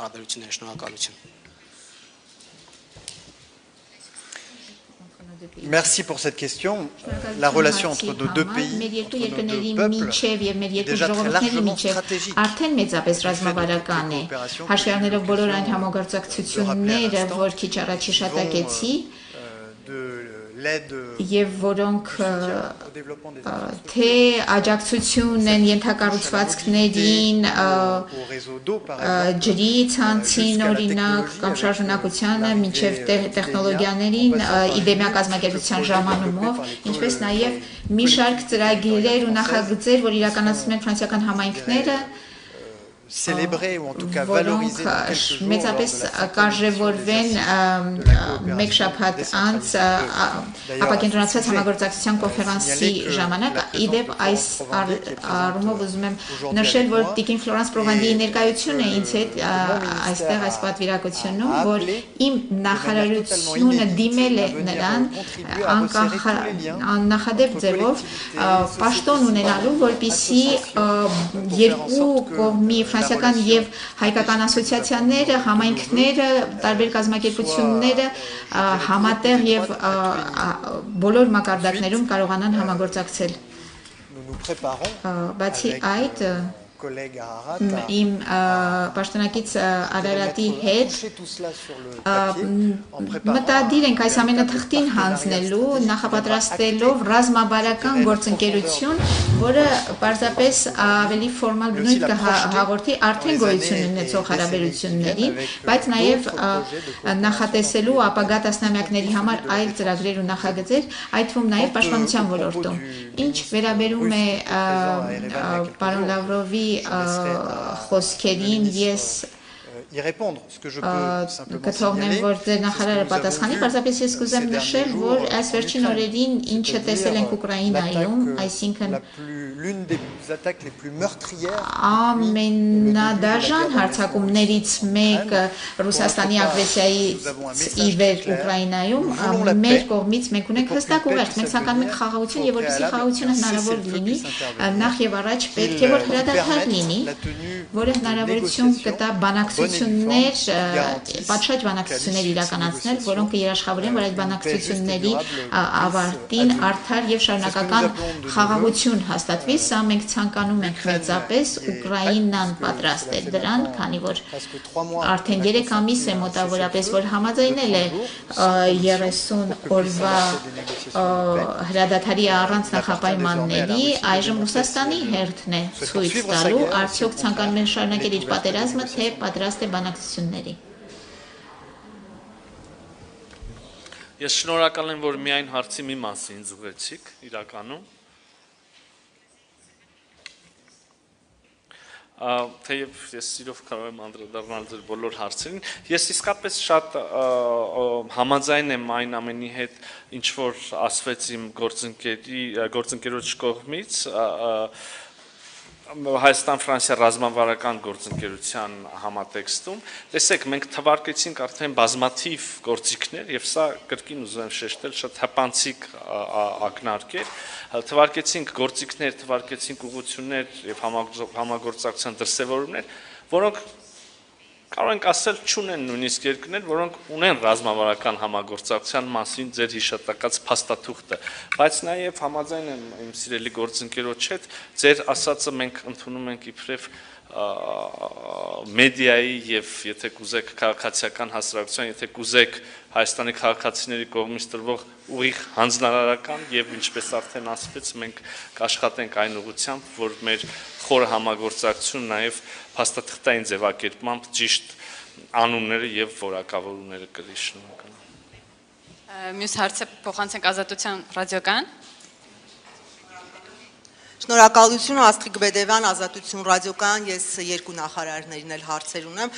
հարաբերությունները։ Շնորհակալություն։ Merci pour cette question. La relation entre nos deux pays, entre nos deux peuples, est déjà très largement stratégique. Արդեն մեծապես ռազմավարական է։ Հաշվի առնելով բոլոր այն համագործակցությունները, որ քիչ առաջ հիշատակեցի, եւ որոնք թե աջակցություն են ենթակառուցվածքներին, ջրի ցանցին օրինակ կամ շարժունակությանը, մինչև տեխնոլոգիաներին, իդեմիա կազմակերպության ժամանումով, ինչպես նաեւ մի շարք ծրագրեր ու նախագծեր, որ իրականացնում են ֆրանսիական համայնքները, célébrer ou en tout cas valoriser մեծապես կարևորվեն մեկ շաբաթ անց ապակենտրոնացված համագործակցության կոնֆերանսի ժամանակ իդեպ այս առումով ուզում եմ նշել, որ Տիկին Ֆլորանս Պրովանդիի ներկայությունը ինձ հետ այստեղ այս պատվիրակությունում, որ իմ նախարարությունը դիմել է նրան աննախադեպ ձևով պաշտոն ունենալու, որպեսզի երկու կողմի ֆրանսիական եւ հայկական ասոցիացիաները, համայնքները, տարբեր կազմակերպությունները համատեղ եւ բոլոր մակարդակներում կարողանան համագործակցել։ Բացի այդ իմ պաշտոնակից Արարատի հետ մտադիր ենք այս ամենը թղթին հանձնելու, նախապատրաստելով ռազմավարական գործընկերություն, որը պարզապես ավելի ֆորմալ բնույթ կհաղորդի արդեն գոյություն ունեցող հարաբերություններին, բայց նաև նախատեսելու ապագա տասնամյակների համար այլ ծրագրեր ու նախագծեր, այդ թվում նաև պաշտպանության ոլորտում։ Ինչ վերաբերում է պարոն Լավրովի խոսքերին ես կթողնեմ, որ ձեր նախարարը պատասխանի, պարզապես ես կուզեմ նշել, որ այս վերջին օրերին ինչը տեսել ենք Ուկրաինայում, այսինքն ամենադաժան հարձակումներից մեկը Ռուսաստանի ագրեսիայից ի վեր Ուկրաինայում, մեր կողմից մենք ունենք հստակ ուղերձ, մենք ցանկանում ենք խաղաղություն եւ որպեսզի խաղաղությունը հնարավոր լինի, նախ եւ առաջ պետք է որ հրադադար լինի, որը հնարավորություն կտա բանակցություններ, պատշաճ բանակցություններ իրականացնել, որոնք երաշխավորեն, որ այդ բանակցությունների ավարտին արդար եւ շարունակական խաղաղություն հաստատվի, սա մենք ցանկանում ենք մեծապես, Ուկրաինան պատրաստ է դրան, քանի որ արդեն 3 ամիս է մոտավորապես, որ համաձայնել է 30 օրվա հրադադարի առանց նախապայմանների, այժմ Ռուսաստանի հերթն է ցույց տալու, արդյոք ցանկանում են շարունակել իր պատերազմը, թե պատրաստ է բանակցությունների։ Ես շնորհակալ եմ, որ միայն հարցի մի մասը ինձ ուղեցիք իրականում։ Թեև ես սիրով կարող եմ անդրադառնալ ձեր բոլոր հարցերին, ես իսկապես շատ համաձայն եմ այն ամենի հետ, ինչ որ ասվեց իմ գործընկերոջ կողմից, Հայաստան-Ֆրանսիա ռազմավարական գործընկերության համատեքստում, տեսեք, մենք թվարկեցինք արդեն բազմաթիվ գործիքներ, եւ սա կրկին ուզում եմ շեշտել, շատ հպանցիկ ակնարկ էր, թվարկեցինք գործիքներ, թվարկեցինք ուղղություններ եւ համագործակցության դրսեւորումներ, որոնք կարող ենք ասել չունեն նույնիսկ երկրներ, որոնք ունեն ռազմավարական համագործակցության մասին ձեր հիշատակած փաստաթուղթը, բայց նաև համաձայն եմ իմ սիրելի գործընկերոջ հետ, ձեր ասածը մենք ընդունում ենք իբրև մեդիայի եւ եթե կուզեք քաղաքացիական հասարակության, եթե կուզեք Հայաստանի քաղաքացիների կողմից տրվող ուղիղ հանձնարարական եւ ինչպես արդեն ասվեց, մենք կաշխատենք այն ուղղությամբ, որ մեր խորը համագործակցություն նաեւ փաստաթղթային ձևակերպմամբ ճիշտ անունները եւ որակավորումները կրի։ Շնորհակալ եմ։ Մյուս հարցը փոխանցենք Ազատության ռադիոկայան։ Շնորհակալություն Աստղիկ Բեդևյան, Ազատություն ռադիոկայան, ես երկու նախարարներին էլ հարցեր ունեմ։